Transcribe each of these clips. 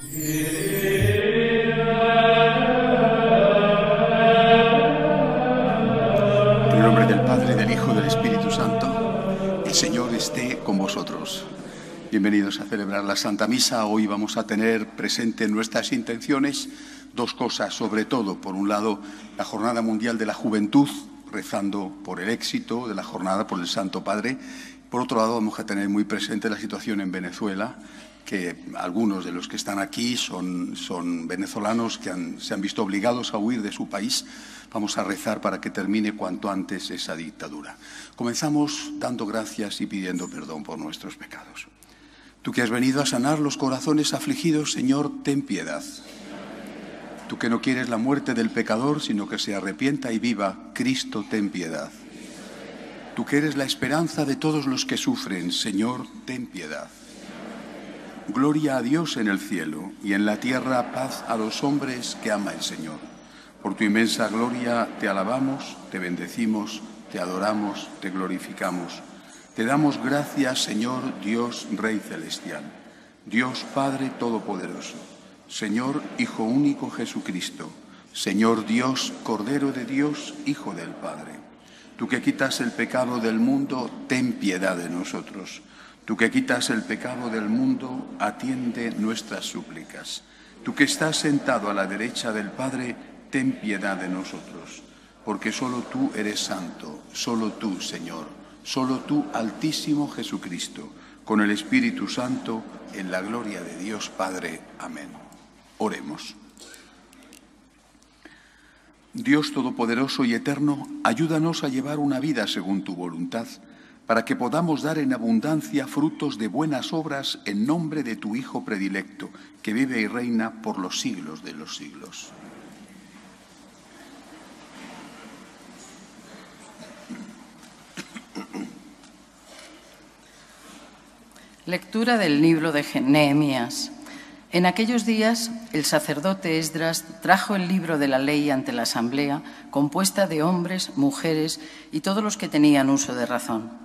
En el nombre del Padre, del Hijo y del Espíritu Santo, el Señor esté con vosotros. Bienvenidos a celebrar la Santa Misa. Hoy vamos a tener presente en nuestras intenciones dos cosas, sobre todo, por un lado, la Jornada Mundial de la Juventud, rezando por el éxito de la jornada, por el Santo Padre. Por otro lado, vamos a tener muy presente la situación en Venezuela, que algunos de los que están aquí son venezolanos que se han visto obligados a huir de su país. Vamos a rezar para que termine cuanto antes esa dictadura. Comenzamos dando gracias y pidiendo perdón por nuestros pecados. Tú que has venido a sanar los corazones afligidos, Señor, ten piedad. Tú que no quieres la muerte del pecador, sino que se arrepienta y viva, Cristo, ten piedad. Tú que eres la esperanza de todos los que sufren, Señor, ten piedad. Gloria a Dios en el cielo y en la tierra paz a los hombres que ama el Señor. Por tu inmensa gloria te alabamos, te bendecimos, te adoramos, te glorificamos. Te damos gracias, Señor Dios Rey Celestial, Dios Padre Todopoderoso, Señor Hijo Único Jesucristo, Señor Dios, Cordero de Dios, Hijo del Padre. Tú que quitas el pecado del mundo, ten piedad de nosotros. Tú que quitas el pecado del mundo, atiende nuestras súplicas. Tú que estás sentado a la derecha del Padre, ten piedad de nosotros. Porque solo tú eres santo, solo tú, Señor, solo tú, Altísimo Jesucristo, con el Espíritu Santo, en la gloria de Dios Padre. Amén. Oremos. Dios Todopoderoso y Eterno, ayúdanos a llevar una vida según tu voluntad, para que podamos dar en abundancia frutos de buenas obras en nombre de tu Hijo predilecto, que vive y reina por los siglos de los siglos. Lectura del libro de Nehemías. En aquellos días, el sacerdote Esdras trajo el libro de la ley ante la asamblea, compuesta de hombres, mujeres y todos los que tenían uso de razón.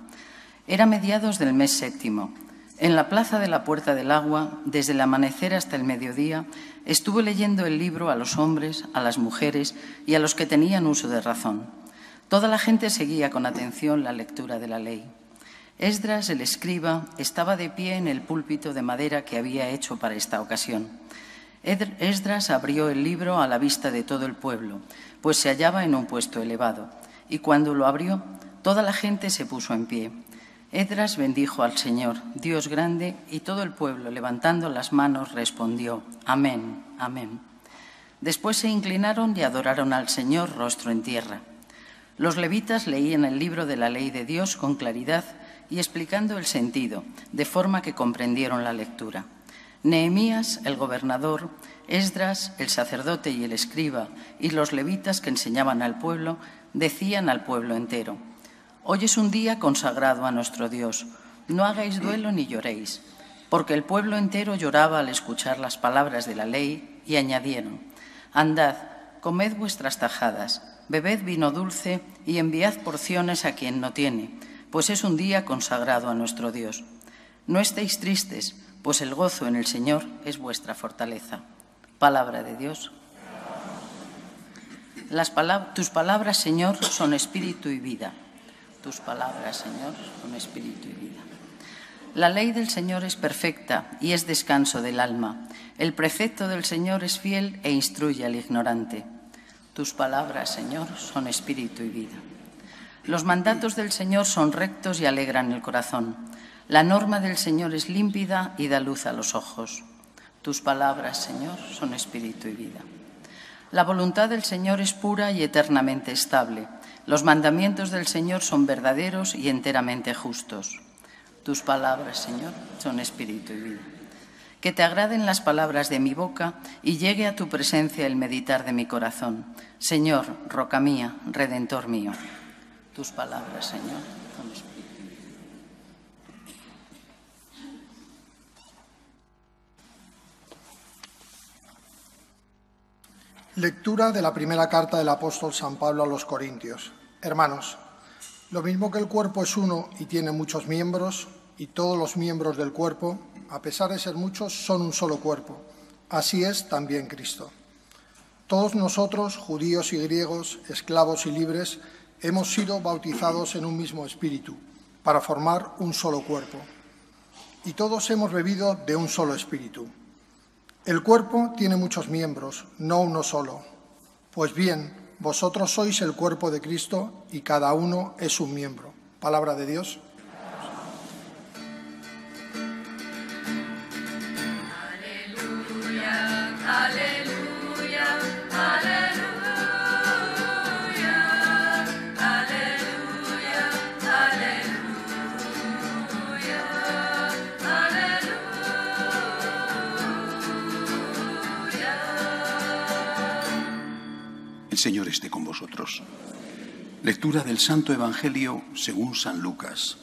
Era mediados del mes séptimo. En la plaza de la Puerta del Agua, desde el amanecer hasta el mediodía, estuvo leyendo el libro a los hombres, a las mujeres y a los que tenían uso de razón. Toda la gente seguía con atención la lectura de la ley. Esdras, el escriba, estaba de pie en el púlpito de madera que había hecho para esta ocasión. Esdras abrió el libro a la vista de todo el pueblo, pues se hallaba en un puesto elevado, y cuando lo abrió, toda la gente se puso en pie. Esdras bendijo al Señor, Dios grande, y todo el pueblo, levantando las manos, respondió: Amén, amén. Después se inclinaron y adoraron al Señor rostro en tierra. Los levitas leían el libro de la ley de Dios con claridad y explicando el sentido, de forma que comprendieron la lectura. Nehemías, el gobernador, Esdras, el sacerdote y el escriba, y los levitas que enseñaban al pueblo, decían al pueblo entero: Hoy es un día consagrado a nuestro Dios. No hagáis duelo ni lloréis, porque el pueblo entero lloraba al escuchar las palabras de la ley, y añadieron: Andad, comed vuestras tajadas, bebed vino dulce y enviad porciones a quien no tiene, pues es un día consagrado a nuestro Dios. No estéis tristes, pues el gozo en el Señor es vuestra fortaleza. Palabra de Dios. Tus palabras, Señor, son espíritu y vida. Tus palabras, Señor, son espíritu y vida. La ley del Señor es perfecta y es descanso del alma. El precepto del Señor es fiel e instruye al ignorante. Tus palabras, Señor, son espíritu y vida. Los mandatos del Señor son rectos y alegran el corazón. La norma del Señor es límpida y da luz a los ojos. Tus palabras, Señor, son espíritu y vida. La voluntad del Señor es pura y eternamente estable. Los mandamientos del Señor son verdaderos y enteramente justos. Tus palabras, Señor, son espíritu y vida. Que te agraden las palabras de mi boca y llegue a tu presencia el meditar de mi corazón. Señor, roca mía, redentor mío. Tus palabras, Señor, son espíritu y vida. Lectura de la primera carta del apóstol San Pablo a los Corintios. Hermanos, lo mismo que el cuerpo es uno y tiene muchos miembros, y todos los miembros del cuerpo, a pesar de ser muchos, son un solo cuerpo, Así es también Cristo. Todos nosotros, judíos y griegos, esclavos y libres, hemos sido bautizados en un mismo espíritu, para formar un solo cuerpo. Y todos hemos bebido de un solo espíritu. El cuerpo tiene muchos miembros, no uno solo. Pues bien, vosotros sois el cuerpo de Cristo y cada uno es un miembro. Palabra de Dios. El Señor esté con vosotros. Lectura del Santo Evangelio según San Lucas.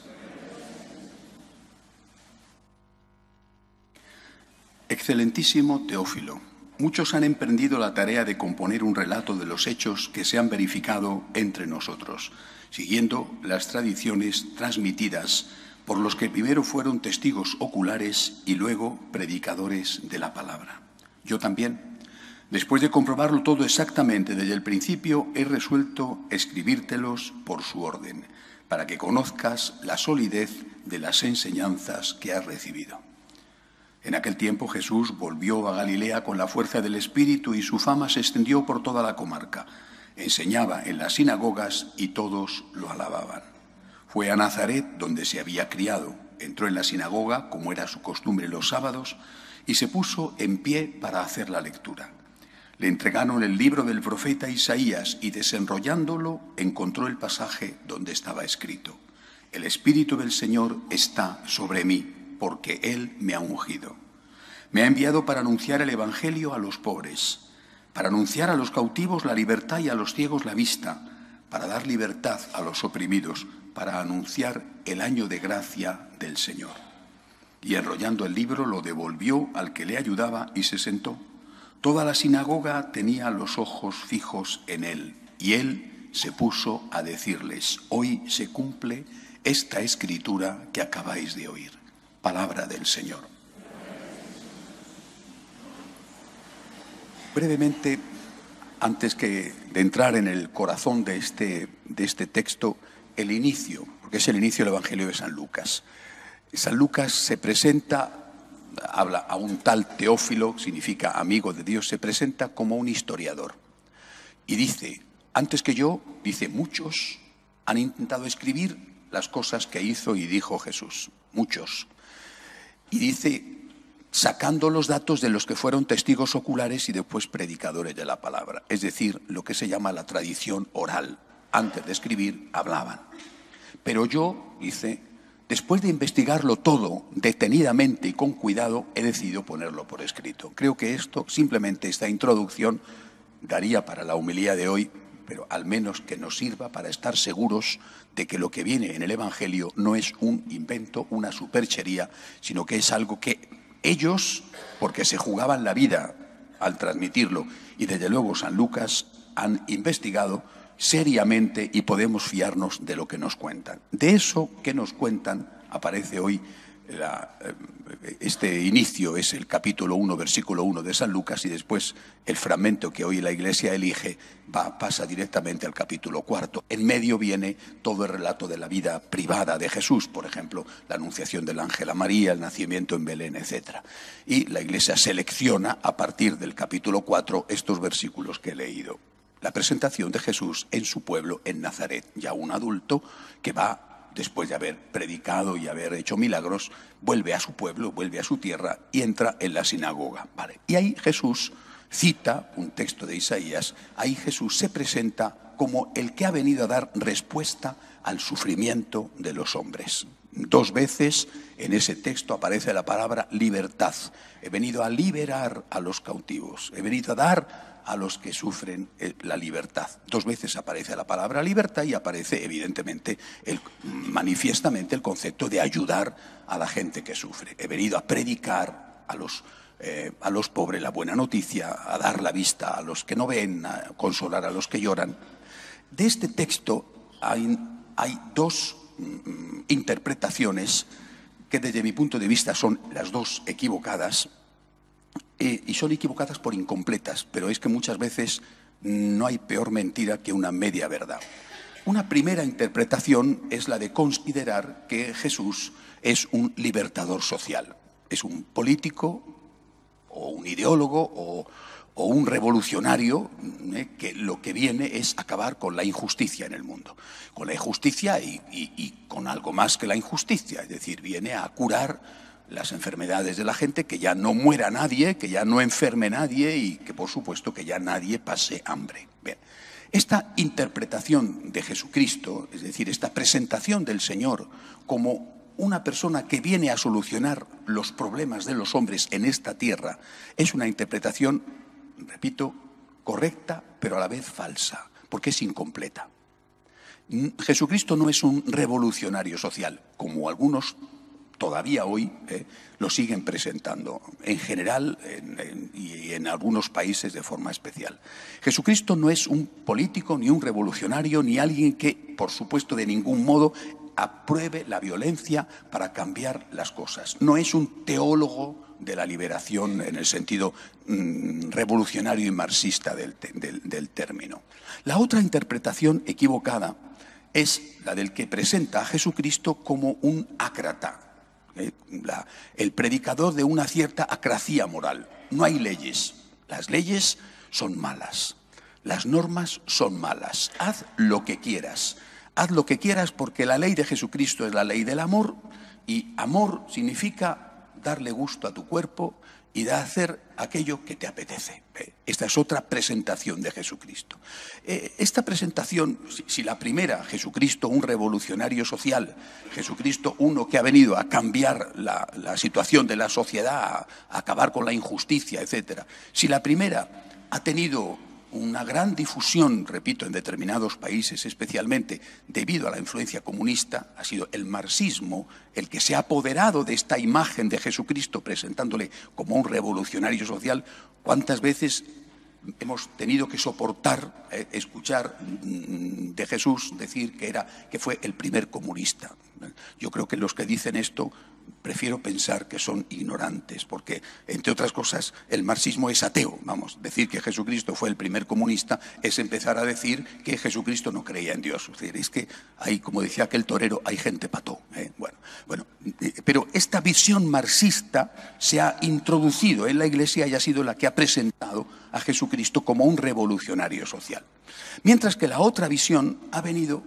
Excelentísimo Teófilo, muchos han emprendido la tarea de componer un relato de los hechos que se han verificado entre nosotros, siguiendo las tradiciones transmitidas por los que primero fueron testigos oculares y luego predicadores de la palabra. Yo también, después de comprobarlo todo exactamente desde el principio, he resuelto escribírtelos por su orden, para que conozcas la solidez de las enseñanzas que has recibido. En aquel tiempo Jesús volvió a Galilea con la fuerza del Espíritu y su fama se extendió por toda la comarca. Enseñaba en las sinagogas y todos lo alababan. Fue a Nazaret, donde se había criado. Entró en la sinagoga, como era su costumbre los sábados, y se puso en pie para hacer la lectura. Le entregaron el libro del profeta Isaías y desenrollándolo encontró el pasaje donde estaba escrito: El Espíritu del Señor está sobre mí, porque Él me ha ungido. Me ha enviado para anunciar el Evangelio a los pobres, para anunciar a los cautivos la libertad y a los ciegos la vista, para dar libertad a los oprimidos, para anunciar el año de gracia del Señor. Y enrollando el libro lo devolvió al que le ayudaba y se sentó. Toda la sinagoga tenía los ojos fijos en él, y él se puso a decirles: hoy se cumple esta escritura que acabáis de oír. Palabra del Señor. Brevemente, antes de entrar en el corazón de este texto, el inicio, porque es el inicio del Evangelio de San Lucas. San Lucas se presenta, habla a un tal Teófilo, significa amigo de Dios, se presenta como un historiador. Y dice, antes que yo, dice, muchos han intentado escribir las cosas que hizo y dijo Jesús. Muchos. Y dice, sacando los datos de los que fueron testigos oculares y después predicadores de la palabra. Es decir, lo que se llama la tradición oral. Antes de escribir, hablaban. Pero yo, dice, después de investigarlo todo detenidamente y con cuidado, he decidido ponerlo por escrito. Creo que esto, simplemente esta introducción, daría para la homilía de hoy, pero al menos que nos sirva para estar seguros de que lo que viene en el Evangelio no es un invento, una superchería, sino que es algo que ellos, porque se jugaban la vida al transmitirlo, y desde luego San Lucas, han investigado seriamente y podemos fiarnos de lo que nos cuentan. De eso que nos cuentan aparece hoy este inicio, es el capítulo 1, versículo 1 de San Lucas, y después el fragmento que hoy la Iglesia elige pasa directamente al capítulo 4. En medio viene todo el relato de la vida privada de Jesús, por ejemplo, la anunciación del ángel a María, el nacimiento en Belén, etc. Y la Iglesia selecciona a partir del capítulo 4 estos versículos que he leído. La presentación de Jesús en su pueblo, en Nazaret, ya un adulto que va, después de haber predicado y haber hecho milagros, vuelve a su pueblo, vuelve a su tierra y entra en la sinagoga. ¿Vale? Y ahí Jesús cita un texto de Isaías, ahí Jesús se presenta como el que ha venido a dar respuesta al sufrimiento de los hombres. 2 veces en ese texto aparece la palabra libertad. He venido a liberar a los cautivos, he venido a dar a los que sufren la libertad. 2 veces aparece la palabra libertad y aparece evidentemente, manifiestamente, el concepto de ayudar a la gente que sufre. He venido a predicar a los pobres la buena noticia, a dar la vista a los que no ven, a consolar a los que lloran. De este texto hay 2 interpretaciones que desde mi punto de vista son las 2 equivocadas. y son equivocadas por incompletas, pero es que muchas veces no hay peor mentira que una media verdad. Una primera interpretación es la de considerar que Jesús es un libertador social, es un político o un ideólogo o un revolucionario que lo que viene es acabar con la injusticia en el mundo. Con la injusticia y con algo más que la injusticia, es decir, viene a curar las enfermedades de la gente, que ya no muera nadie, que ya no enferme nadie y que por supuesto que ya nadie pase hambre. Bien. Esta interpretación de Jesucristo, es decir, esta presentación del Señor como una persona que viene a solucionar los problemas de los hombres en esta tierra, es una interpretación, repito, correcta, pero a la vez falsa, porque es incompleta. Jesucristo no es un revolucionario social, como algunos todavía hoy lo siguen presentando, en general y en algunos países de forma especial. Jesucristo no es un político, ni un revolucionario, ni alguien que, por supuesto, de ningún modo apruebe la violencia para cambiar las cosas. No es un teólogo de la liberación en el sentido revolucionario y marxista del término. La otra interpretación equivocada es la del que presenta a Jesucristo como un ácrata, el predicador de una cierta acracia moral. No hay leyes, las leyes son malas, las normas son malas, haz lo que quieras porque la ley de Jesucristo es la ley del amor, y amor significa darle gusto a tu cuerpo y de hacer aquello que te apetece. Esta es otra presentación de Jesucristo. Esta presentación, si la primera, Jesucristo, un revolucionario social, Jesucristo, uno que ha venido a cambiar la situación de la sociedad, a acabar con la injusticia, etc. Si la primera ha tenido una gran difusión, repito, en determinados países, especialmente debido a la influencia comunista, ha sido el marxismo el que se ha apoderado de esta imagen de Jesucristo, presentándole como un revolucionario social. ¿Cuántas veces hemos tenido que soportar escuchar de Jesús decir que fue el primer comunista? Yo creo que los que dicen esto prefiero pensar que son ignorantes, porque, entre otras cosas, el marxismo es ateo. Vamos, decir que Jesucristo fue el primer comunista es empezar a decir que Jesucristo no creía en Dios. Es decir, es que hay, como decía aquel torero, hay gente pató. Pero esta visión marxista se ha introducido en la Iglesia y ha sido la que ha presentado a Jesucristo como un revolucionario social. Mientras que la otra visión ha venido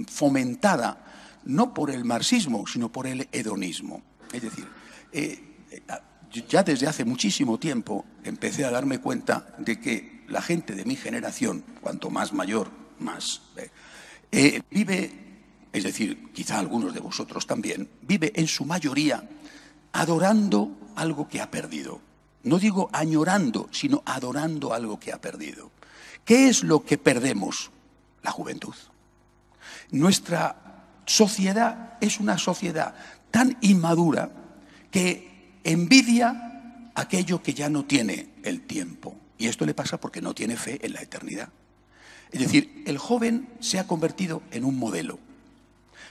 fomentada no por el marxismo, sino por el hedonismo. Es decir, ya desde hace muchísimo tiempo empecé a darme cuenta de que la gente de mi generación, cuanto más mayor, más, vive, es decir, quizá algunos de vosotros también, vive en su mayoría adorando algo que ha perdido. No digo añorando, sino adorando algo que ha perdido. ¿Qué es lo que perdemos? La juventud. Nuestra sociedad es una sociedad tan inmadura que envidia aquello que ya no tiene el tiempo. Y esto le pasa porque no tiene fe en la eternidad. Es decir, el joven se ha convertido en un modelo.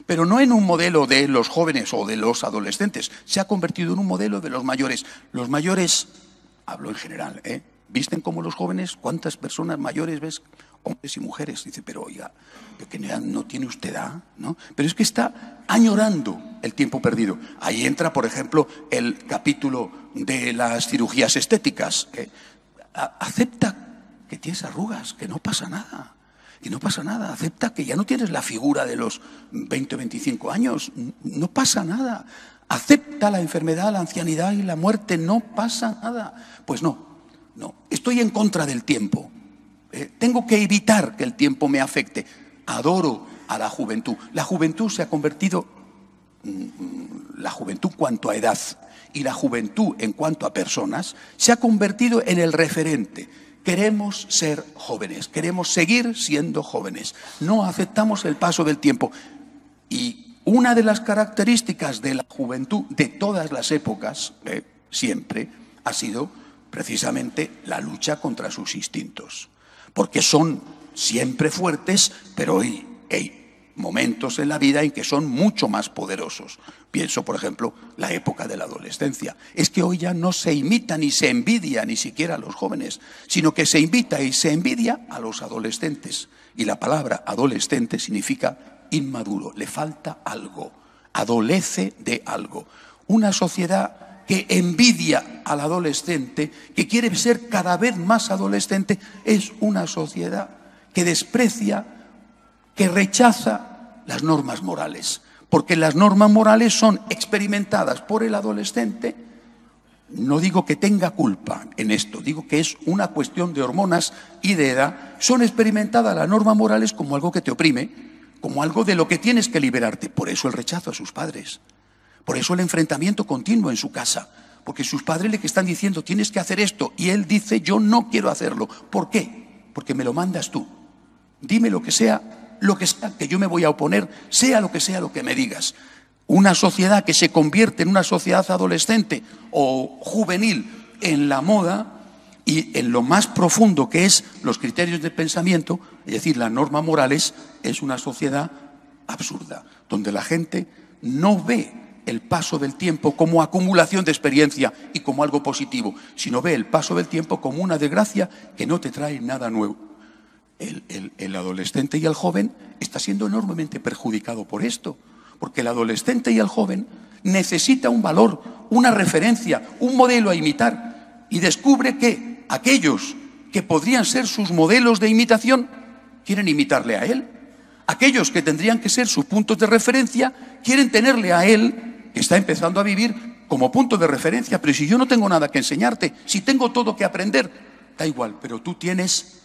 Pero no en un modelo de los jóvenes o de los adolescentes. Se ha convertido en un modelo de los mayores. Los mayores, hablo en general, ¿visten como los jóvenes? ¿Cuántas personas mayores ves? Hombres y mujeres. Dice, pero oiga, que no tiene usted edad, ¿no? Pero es que está añorando el tiempo perdido. Ahí entra, por ejemplo, el capítulo de las cirugías estéticas. Acepta que tienes arrugas, que no pasa nada. Y no pasa nada. Acepta que ya no tienes la figura de los 20 o 25 años. No pasa nada. Acepta la enfermedad, la ancianidad y la muerte. No pasa nada. Pues no. Estoy en contra del tiempo. Tengo que evitar que el tiempo me afecte. Adoro a la juventud. La juventud se ha convertido, la juventud en cuanto a edad y la juventud en cuanto a personas, se ha convertido en el referente. Queremos ser jóvenes, queremos seguir siendo jóvenes. No aceptamos el paso del tiempo. Y una de las características de la juventud de todas las épocas, siempre, ha sido precisamente la lucha contra sus instintos. Porque son siempre fuertes, pero momentos en la vida en que son mucho más poderosos. Pienso, por ejemplo, la época de la adolescencia. Es que hoy ya no se imita ni se envidia ni siquiera a los jóvenes, sino que se invita y se envidia a los adolescentes. Y la palabra adolescente significa inmaduro, le falta algo, adolece de algo. Una sociedad que envidia al adolescente, que quiere ser cada vez más adolescente, es una sociedad que desprecia, que rechaza las normas morales. Porque las normas morales son experimentadas por el adolescente. No digo que tenga culpa en esto, digo que es una cuestión de hormonas y de edad. Son experimentadas las normas morales como algo que te oprime, como algo de lo que tienes que liberarte. Por eso el rechazo a sus padres, por eso el enfrentamiento continuo en su casa, porque sus padres le están diciendo tienes que hacer esto y él dice yo no quiero hacerlo. ¿Por qué? Porque me lo mandas tú. Dime lo que sea que yo me voy a oponer, sea lo que me digas. Una sociedad que se convierte en una sociedad adolescente o juvenil en la moda y en lo más profundo que es los criterios de pensamiento, es decir, las normas morales, es una sociedad absurda, donde la gente no ve el paso del tiempo como acumulación de experiencia y como algo positivo, sino ve el paso del tiempo como una desgracia que no te trae nada nuevo. El adolescente y el joven está siendo enormemente perjudicado por esto, porque el adolescente y el joven necesita un valor, una referencia, un modelo a imitar, y descubre que aquellos que podrían ser sus modelos de imitación quieren imitarle a él. Aquellos que tendrían que ser sus puntos de referencia quieren tenerle a él, que está empezando a vivir, como punto de referencia. Pero si yo no tengo nada que enseñarte, si tengo todo que aprender, da igual, pero tú tienes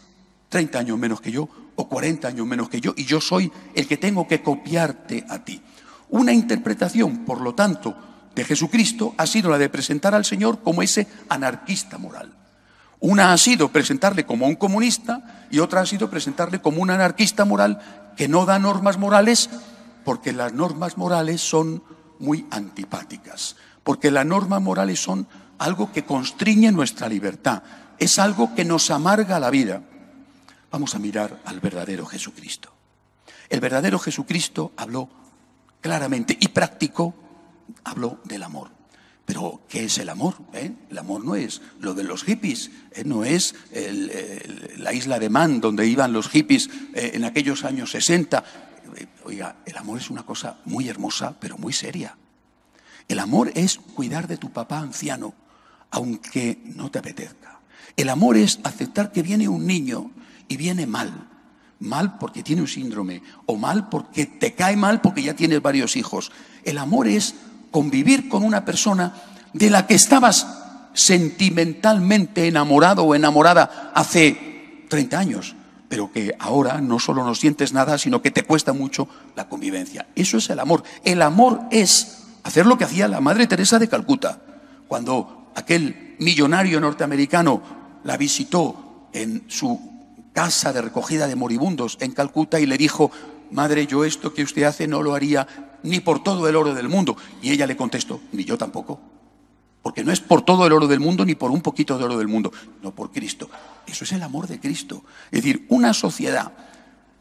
30 años menos que yo o 40 años menos que yo y yo soy el que tengo que copiarte a ti. Una interpretación, por lo tanto, de Jesucristo ha sido la de presentar al Señor como ese anarquista moral. Una ha sido presentarle como un comunista y otra ha sido presentarle como un anarquista moral que no da normas morales, porque las normas morales son muy antipáticas, porque las normas morales son algo que constriñe nuestra libertad, es algo que nos amarga la vida. Vamos a mirar al verdadero Jesucristo. El verdadero Jesucristo habló claramente y practicó, habló del amor. Pero, ¿qué es el amor? El amor no es lo de los hippies, no es la isla de Man donde iban los hippies en aquellos años 60. Oiga, el amor es una cosa muy hermosa, pero muy seria. El amor es cuidar de tu papá anciano, aunque no te apetezca. El amor es aceptar que viene un niño y viene mal porque tiene un síndrome, o mal porque te cae mal porque ya tienes varios hijos. El amor es convivir con una persona de la que estabas sentimentalmente enamorado o enamorada hace 30 años, pero que ahora no solo no sientes nada, sino que te cuesta mucho la convivencia. Eso es el amor. El amor es hacer lo que hacía la Madre Teresa de Calcuta, cuando aquel millonario norteamericano la visitó en su casa de recogida de moribundos en Calcuta y le dijo: madre, yo esto que usted hace no lo haría ni por todo el oro del mundo. Y ella le contestó: ni yo tampoco, porque no es por todo el oro del mundo ni por un poquito de oro del mundo, no, por Cristo. Eso es el amor de Cristo. Es decir, una sociedad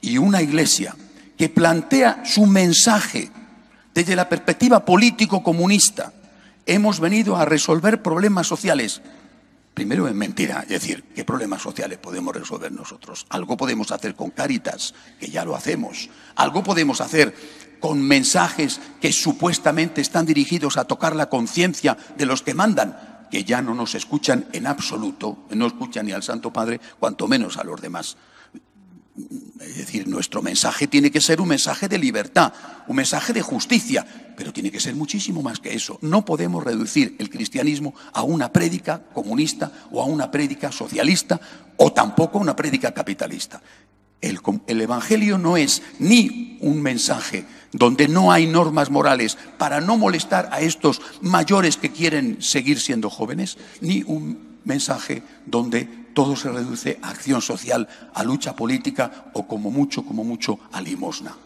y una iglesia que plantea su mensaje desde la perspectiva político-comunista. Hemos venido a resolver problemas sociales. Primero, es mentira. Es decir, ¿qué problemas sociales podemos resolver nosotros? Algo podemos hacer con Cáritas, que ya lo hacemos. Algo podemos hacer con mensajes que supuestamente están dirigidos a tocar la conciencia de los que mandan, que ya no nos escuchan en absoluto, no escuchan ni al Santo Padre, cuanto menos a los demás. Es decir, nuestro mensaje tiene que ser un mensaje de libertad, un mensaje de justicia, pero tiene que ser muchísimo más que eso. No podemos reducir el cristianismo a una prédica comunista o a una prédica socialista o tampoco a una prédica capitalista. El Evangelio no es ni un mensaje donde no hay normas morales para no molestar a estos mayores que quieren seguir siendo jóvenes, ni un mensaje donde todo se reduce a acción social, a lucha política o como mucho a limosna.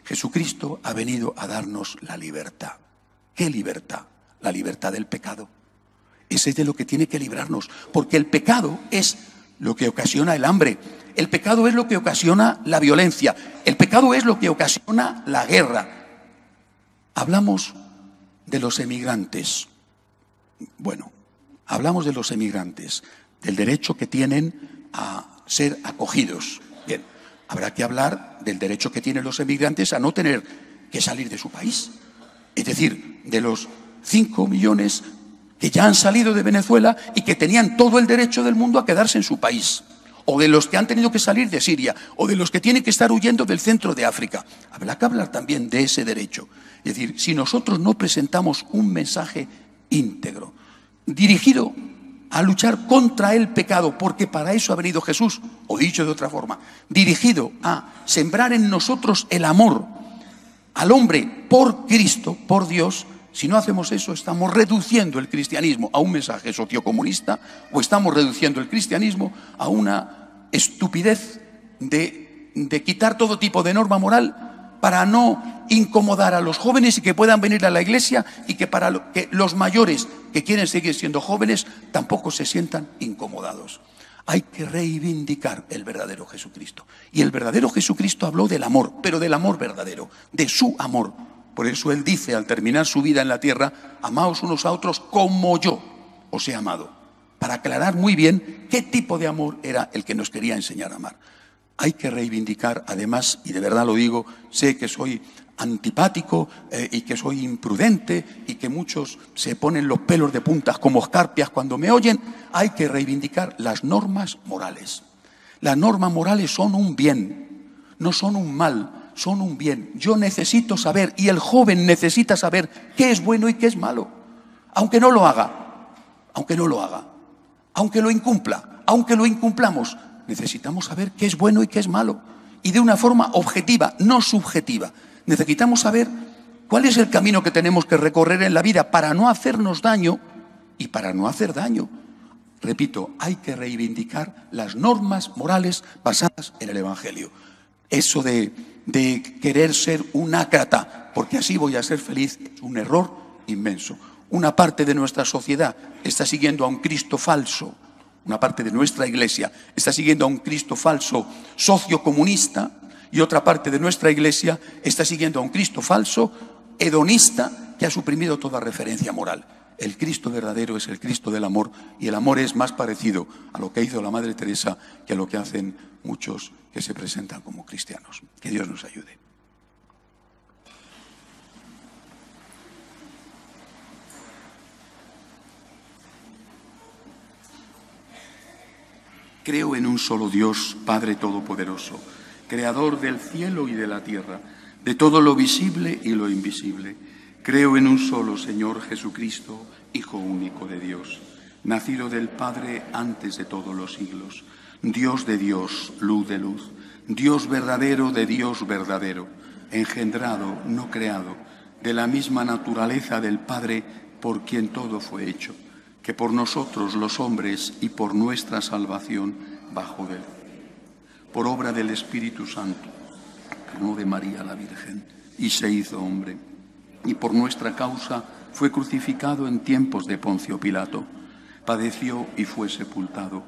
Jesucristo ha venido a darnos la libertad. ¿Qué libertad? La libertad del pecado. Ese es de lo que tiene que librarnos, porque el pecado es lo que ocasiona el hambre. El pecado es lo que ocasiona la violencia. El pecado es lo que ocasiona la guerra. Hablamos de los emigrantes. Bueno, hablamos de los emigrantes, del derecho que tienen a ser acogidos. Bien, habrá que hablar del derecho que tienen los emigrantes a no tener que salir de su país. Es decir, de los 5 millones que ya han salido de Venezuela y que tenían todo el derecho del mundo a quedarse en su país. O de los que han tenido que salir de Siria, o de los que tienen que estar huyendo del centro de África. Habrá que hablar también de ese derecho. Es decir, si nosotros no presentamos un mensaje íntegro, dirigido a luchar contra el pecado, porque para eso ha venido Jesús, o dicho de otra forma, dirigido a sembrar en nosotros el amor al hombre por Cristo, por Dios. Si no hacemos eso, estamos reduciendo el cristianismo a un mensaje sociocomunista, o estamos reduciendo el cristianismo a una estupidez de quitar todo tipo de norma moral para no incomodar a los jóvenes y que puedan venir a la iglesia, y que para que los mayores que quieren seguir siendo jóvenes tampoco se sientan incomodados. Hay que reivindicar el verdadero Jesucristo. Y el verdadero Jesucristo habló del amor, pero del amor verdadero, de su amor. Por eso Él dice, al terminar su vida en la tierra, amaos unos a otros como yo os he amado. Para aclarar muy bien qué tipo de amor era el que nos quería enseñar a amar. Hay que reivindicar, además, y de verdad lo digo, sé que soy antipático y que soy imprudente y que muchos se ponen los pelos de puntas como escarpias cuando me oyen. Hay que reivindicar las normas morales. Las normas morales son un bien, no son un mal. Son un bien. Yo necesito saber, y el joven necesita saber, qué es bueno y qué es malo. Aunque no lo haga, aunque lo incumpla, aunque lo incumplamos, necesitamos saber qué es bueno y qué es malo. Y de una forma objetiva, no subjetiva. Necesitamos saber cuál es el camino que tenemos que recorrer en la vida para no hacernos daño y para no hacer daño. Repito, hay que reivindicar las normas morales basadas en el Evangelio. Eso de querer ser un ácrata, porque así voy a ser feliz, es un error inmenso. Una parte de nuestra sociedad está siguiendo a un Cristo falso, una parte de nuestra iglesia está siguiendo a un Cristo falso sociocomunista, y otra parte de nuestra iglesia está siguiendo a un Cristo falso hedonista que ha suprimido toda referencia moral. El Cristo verdadero es el Cristo del amor, y el amor es más parecido a lo que hizo la Madre Teresa que a lo que hacen muchos que se presentan como cristianos. Que Dios nos ayude. Creo en un solo Dios, Padre Todopoderoso, Creador del cielo y de la tierra, de todo lo visible y lo invisible. Creo en un solo Señor Jesucristo, Hijo único de Dios, nacido del Padre antes de todos los siglos, Dios de Dios, luz de luz, Dios verdadero de Dios verdadero, engendrado, no creado, de la misma naturaleza del Padre, por quien todo fue hecho, que por nosotros los hombres y por nuestra salvación bajó del cielo, por obra del Espíritu Santo, no de María la Virgen, y se hizo hombre, y por nuestra causa fue crucificado en tiempos de Poncio Pilato, padeció y fue sepultado,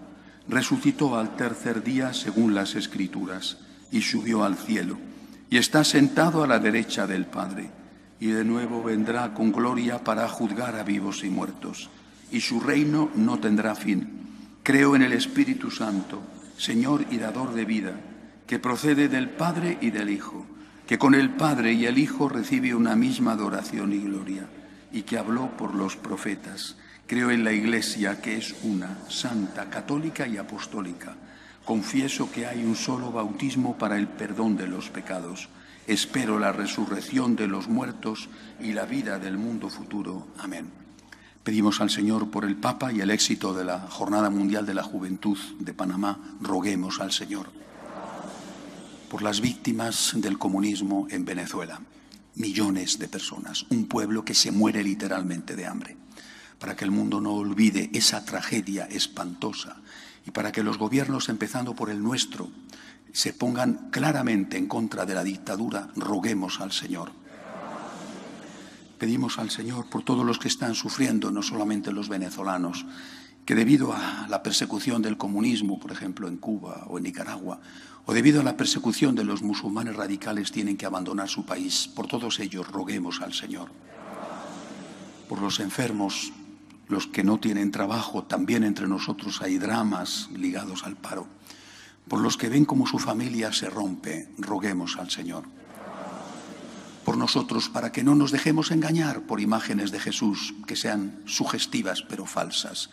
resucitó al tercer día según las Escrituras, y subió al cielo, y está sentado a la derecha del Padre, y de nuevo vendrá con gloria para juzgar a vivos y muertos, y su reino no tendrá fin. Creo en el Espíritu Santo, Señor y dador de vida, que procede del Padre y del Hijo, que con el Padre y el Hijo recibe una misma adoración y gloria, y que habló por los profetas. Creo en la Iglesia, que es una, santa, católica y apostólica. Confieso que hay un solo bautismo para el perdón de los pecados. Espero la resurrección de los muertos y la vida del mundo futuro. Amén. Pedimos al Señor por el Papa y el éxito de la Jornada Mundial de la Juventud de Panamá. Roguemos al Señor. Por las víctimas del comunismo en Venezuela. Millones de personas, un pueblo que se muere literalmente de hambre. Para que el mundo no olvide esa tragedia espantosa y para que los gobiernos, empezando por el nuestro, se pongan claramente en contra de la dictadura, roguemos al Señor. Pedimos al Señor por todos los que están sufriendo, no solamente los venezolanos, que debido a la persecución del comunismo, por ejemplo, en Cuba o en Nicaragua, o debido a la persecución de los musulmanes radicales, tienen que abandonar su país. Por todos ellos roguemos al Señor. Por los enfermos, los que no tienen trabajo, también entre nosotros hay dramas ligados al paro. Por los que ven cómo su familia se rompe, roguemos al Señor. Por nosotros, para que no nos dejemos engañar por imágenes de Jesús que sean sugestivas pero falsas,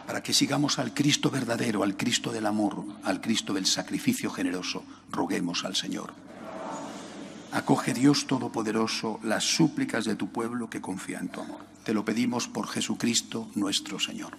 para que sigamos al Cristo verdadero, al Cristo del amor, al Cristo del sacrificio generoso, roguemos al Señor. Acoge, Dios Todopoderoso, las súplicas de tu pueblo que confía en tu amor. Te lo pedimos por Jesucristo nuestro Señor.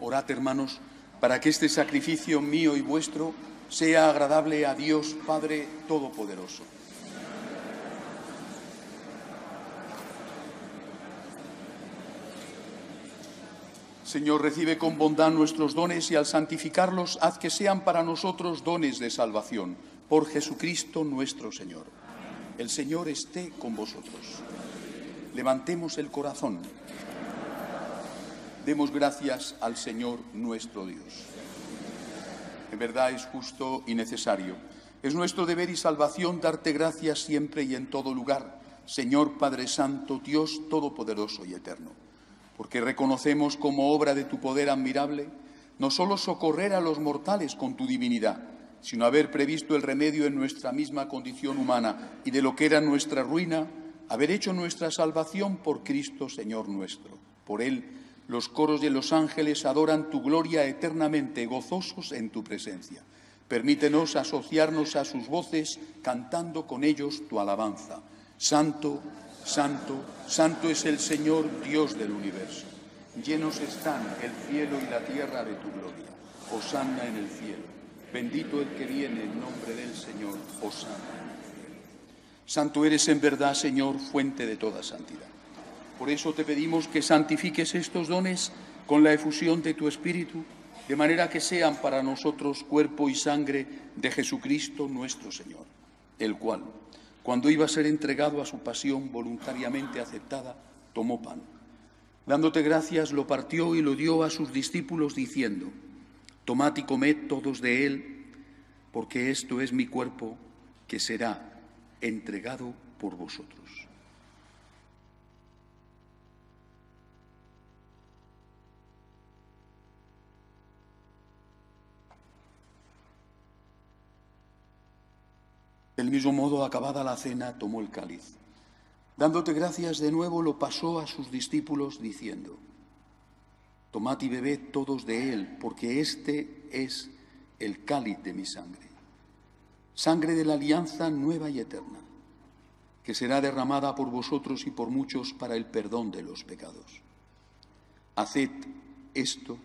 Orad, hermanos, para que este sacrificio mío y vuestro sea agradable a Dios Padre Todopoderoso. Señor, recibe con bondad nuestros dones y al santificarlos, haz que sean para nosotros dones de salvación. Por Jesucristo nuestro Señor. El Señor esté con vosotros. Levantemos el corazón. Demos gracias al Señor nuestro Dios. En verdad es justo y necesario. Es nuestro deber y salvación darte gracias siempre y en todo lugar, Señor Padre Santo, Dios Todopoderoso y Eterno. Porque reconocemos como obra de tu poder admirable, no solo socorrer a los mortales con tu divinidad, sino haber previsto el remedio en nuestra misma condición humana y de lo que era nuestra ruina, haber hecho nuestra salvación por Cristo, Señor nuestro. Por Él, los coros de los ángeles adoran tu gloria eternamente, gozosos en tu presencia. Permítenos asociarnos a sus voces, cantando con ellos tu alabanza. Santo, santo, santo es el Señor, Dios del universo. Llenos están el cielo y la tierra de tu gloria. Hosanna en el cielo. Bendito el que viene en nombre del Señor. Hosanna en el cielo. Santo eres en verdad, Señor, fuente de toda santidad. Por eso te pedimos que santifiques estos dones con la efusión de tu Espíritu, de manera que sean para nosotros cuerpo y sangre de Jesucristo nuestro Señor, el cual, cuando iba a ser entregado a su pasión voluntariamente aceptada, tomó pan. Dándote gracias, lo partió y lo dio a sus discípulos, diciendo: Tomad y comed todos de él, porque esto es mi cuerpo, que será entregado por vosotros. Del mismo modo, acabada la cena, tomó el cáliz. Dándote gracias de nuevo, lo pasó a sus discípulos, diciendo: Tomad y bebed todos de él, porque este es el cáliz de mi sangre, sangre de la alianza nueva y eterna, que será derramada por vosotros y por muchos para el perdón de los pecados. Haced esto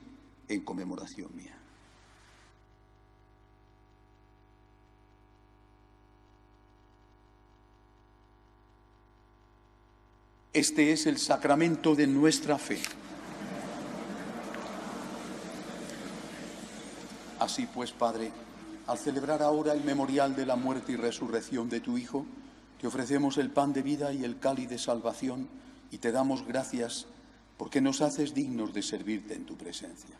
en conmemoración mía. Este es el sacramento de nuestra fe. Así pues, Padre, al celebrar ahora el memorial de la muerte y resurrección de tu Hijo, te ofrecemos el pan de vida y el cáliz de salvación y te damos gracias porque nos haces dignos de servirte en tu presencia.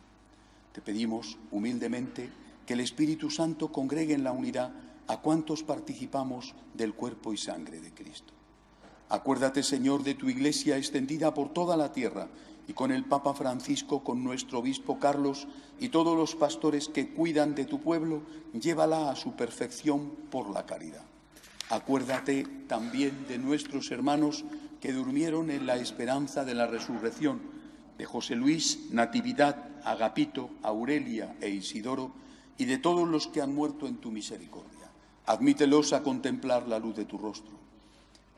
Te pedimos humildemente que el Espíritu Santo congregue en la unidad a cuantos participamos del cuerpo y sangre de Cristo. Acuérdate, Señor, de tu Iglesia extendida por toda la tierra, y con el Papa Francisco, con nuestro obispo Carlos y todos los pastores que cuidan de tu pueblo, llévala a su perfección por la caridad. Acuérdate también de nuestros hermanos que durmieron en la esperanza de la resurrección, de José Luis, Natividad, Agapito, Aurelia e Isidoro, y de todos los que han muerto en tu misericordia. Admítelos a contemplar la luz de tu rostro.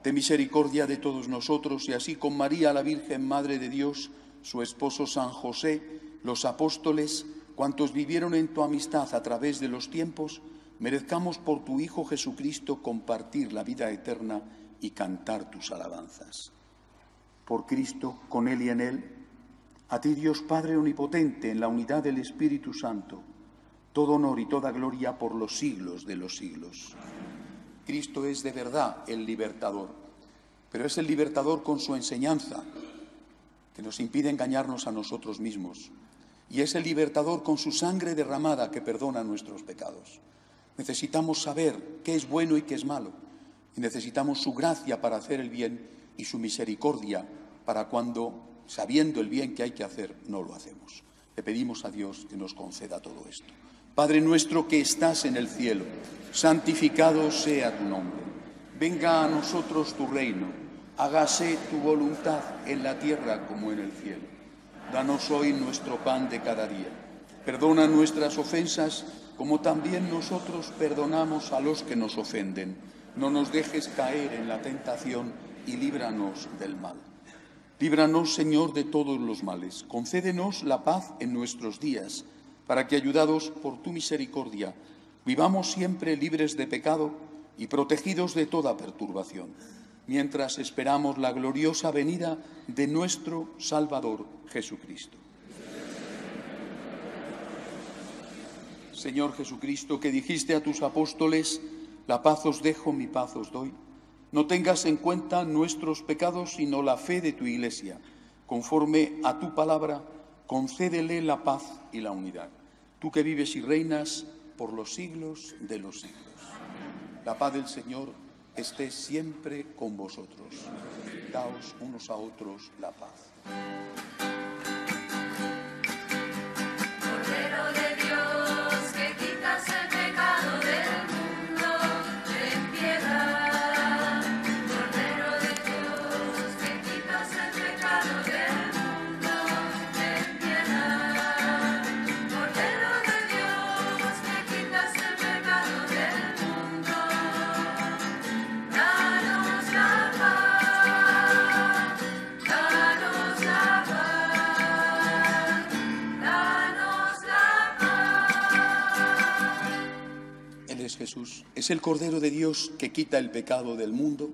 Ten misericordia de todos nosotros, y así con María, la Virgen Madre de Dios, su esposo San José, los apóstoles, cuantos vivieron en tu amistad a través de los tiempos, merezcamos por tu Hijo Jesucristo compartir la vida eterna y cantar tus alabanzas. Por Cristo, con Él y en Él, a ti, Dios Padre omnipotente, en la unidad del Espíritu Santo, todo honor y toda gloria por los siglos de los siglos. Cristo es de verdad el libertador, pero es el libertador con su enseñanza, que nos impide engañarnos a nosotros mismos, y es el libertador con su sangre derramada que perdona nuestros pecados. Necesitamos saber qué es bueno y qué es malo, y necesitamos su gracia para hacer el bien y su misericordia para cuando, sabiendo el bien que hay que hacer, no lo hacemos. Le pedimos a Dios que nos conceda todo esto. Padre nuestro que estás en el cielo, santificado sea tu nombre. Venga a nosotros tu reino, hágase tu voluntad en la tierra como en el cielo. Danos hoy nuestro pan de cada día. Perdona nuestras ofensas como también nosotros perdonamos a los que nos ofenden. No nos dejes caer en la tentación y líbranos del mal. Líbranos, Señor, de todos los males. Concédenos la paz en nuestros días, para que, ayudados por tu misericordia, vivamos siempre libres de pecado y protegidos de toda perturbación, mientras esperamos la gloriosa venida de nuestro Salvador Jesucristo. Señor Jesucristo, que dijiste a tus apóstoles, la paz os dejo, mi paz os doy, no tengas en cuenta nuestros pecados, sino la fe de tu Iglesia. Conforme a tu palabra, concédele la paz y la unidad. Tú que vives y reinas por los siglos de los siglos. La paz del Señor esté siempre con vosotros. Daos unos a otros la paz. Cordero de Dios, que quitas el pecado del mundo, ten piedad. Cordero de Dios, que quitas el pecado del mundo, ten piedad. Cordero de Dios, que quitas el pecado del mundo, danos la paz, danos la paz, danos la paz. Él es Jesús, es el Cordero de Dios que quita el pecado del mundo.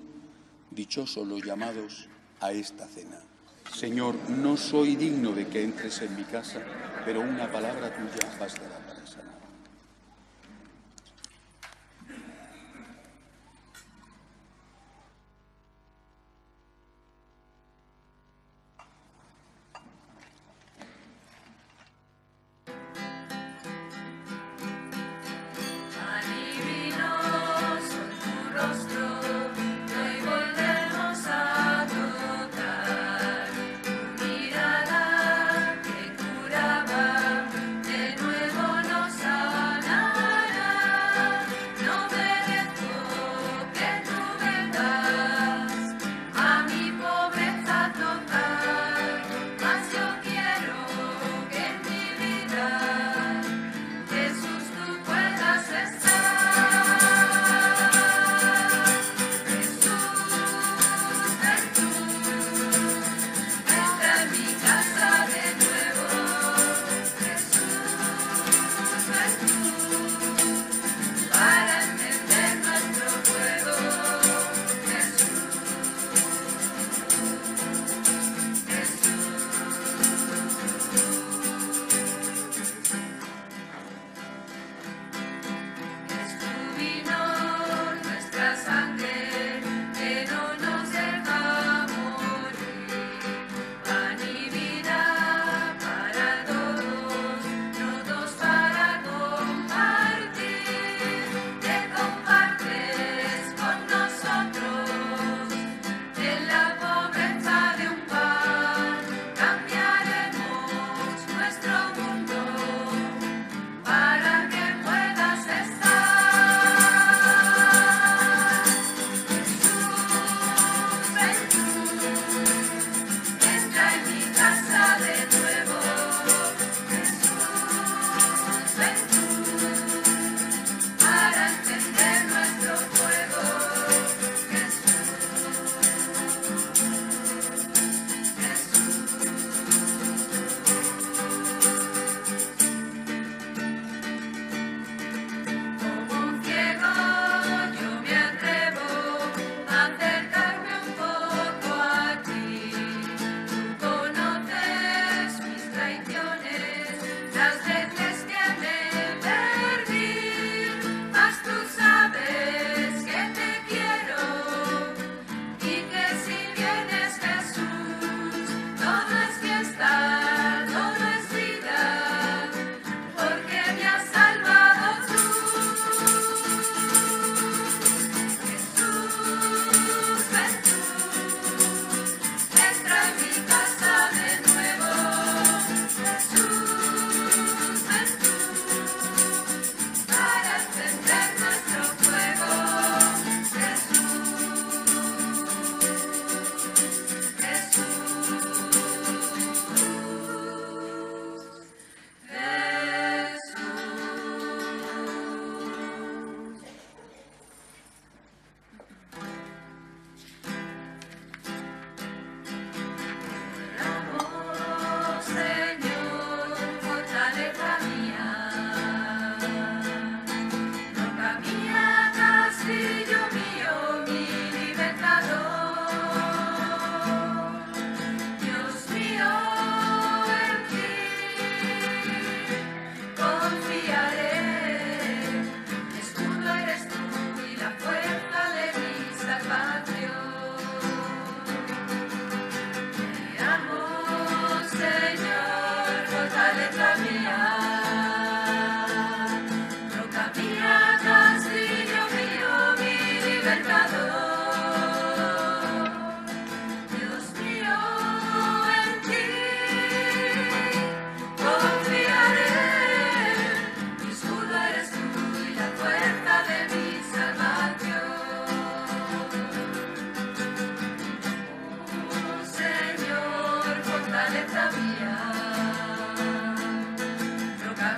Dichosos los llamados a esta cena. Señor, no soy digno de que entres en mi casa, pero una palabra tuya bastará para sanar. Adivinoso tu rostro, hoy volvemos a tocar tu mirada que curaba, de nuevo nos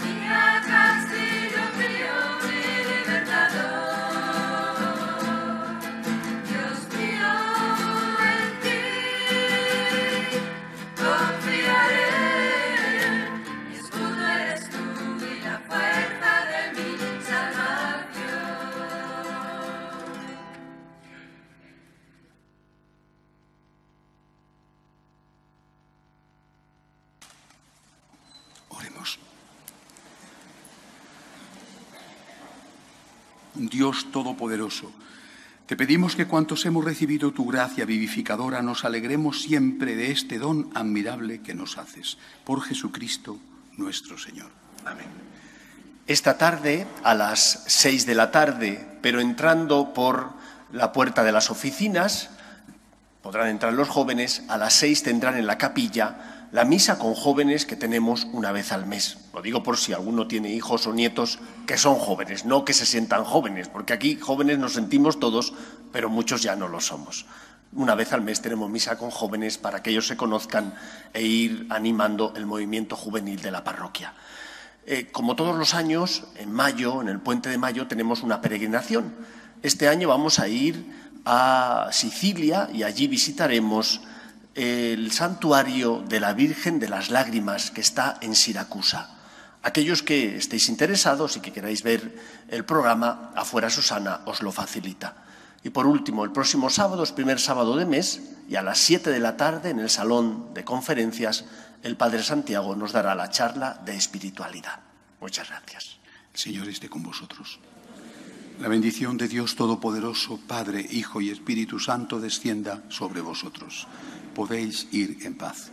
mía, castillo mío, mi libertador. Dios mío, en ti confiaré. Mi escudo eres tú y la fuerza de mi salvación. Oremos. Dios Todopoderoso, te pedimos que cuantos hemos recibido tu gracia vivificadora nos alegremos siempre de este don admirable que nos haces. Por Jesucristo nuestro Señor. Amén. Esta tarde, a las 6 de la tarde, pero entrando por la puerta de las oficinas, podrán entrar los jóvenes, a las 6 tendrán en la capilla la misa con jóvenes que tenemos una vez al mes. Lo digo por si alguno tiene hijos o nietos que son jóvenes, no que se sientan jóvenes, porque aquí jóvenes nos sentimos todos, pero muchos ya no lo somos. Una vez al mes tenemos misa con jóvenes para que ellos se conozcan e ir animando el movimiento juvenil de la parroquia. Como todos los años, en mayo, en el Puente de Mayo, tenemos una peregrinación. Este año vamos a ir a Sicilia y allí visitaremos el santuario de la Virgen de las Lágrimas, que está en Siracusa. Aquellos que estéis interesados y que queráis ver el programa, afuera Susana os lo facilita. Y por último, el próximo sábado, es primer sábado de mes, y a las 7 de la tarde, en el salón de conferencias, el Padre Santiago nos dará la charla de espiritualidad. Muchas gracias. El Señor esté con vosotros. La bendición de Dios Todopoderoso, Padre, Hijo y Espíritu Santo, descienda sobre vosotros. Podéis ir en paz.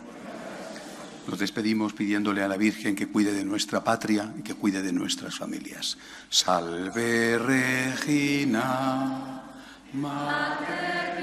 Nos despedimos pidiéndole a la Virgen que cuide de nuestra patria y que cuide de nuestras familias. Salve Regina, Mater